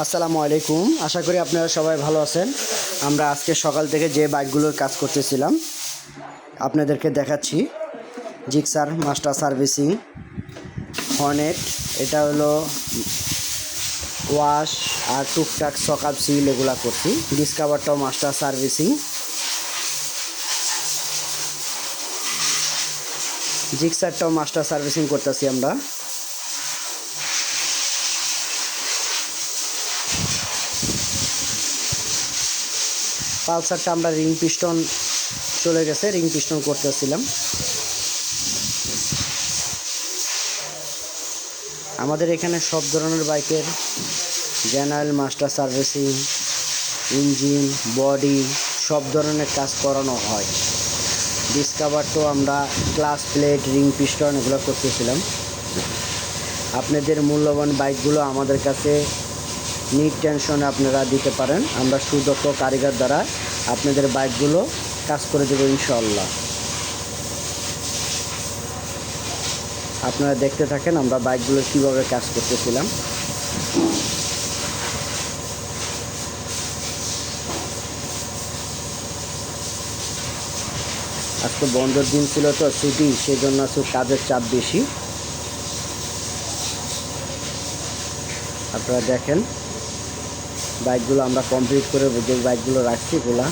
আসসালামু আলাইকুম। আশা করি আপনারা সবাই ভালো আছেন। আমরা আজকে সকাল থেকে যে বাইকগুলোর কাজ করতেছিলাম আপনাদেরকে দেখাচ্ছি। জিক্সার মাস্টার সার্ভিসিং, হর্নেট, এটা হলো ওয়াশ আর টুকটাক সকাপ সিল এগুলা করছি। ডিসকাভারটাও মাস্টার সার্ভিসিং, জিক্সারটাও মাস্টার সার্ভিসিং করতেছি আমরা। পালসারটা আমরা রিং পিস্টন চলে গেছে, রিং পিস্টন করতেছিলাম। আমাদের এখানে সব ধরনের বাইকের general master servicing, engine, body সব ধরনের কাজ করানো হয়। ডিসকাভার তো আমরা ক্লাস প্লেট, রিং পিস্টন এগুলো করতেছিলাম। আপনাদের মূল্যবান বাইকগুলো আমাদের কাছে নিট টেনশনে আপনারা দিতে পারেন। আমরা সুদক্ষ কারিগর দ্বারা আপনাদের বাইকগুলো কাজ করে দেবো ইনশাআল্লাহ। আপনারা দেখতে থাকেন আমরা বাইকগুলো কীভাবে কাজ করতেছিলাম। আজকে বন্ধের দিন ছিল তো, ছুটি, সেই জন্য আজকে কাজের চাপ বেশি। আপনারা দেখেন বাইকগুলো আমরা কমপ্লিট করে যে বাইকগুলো রাখছি এগুলা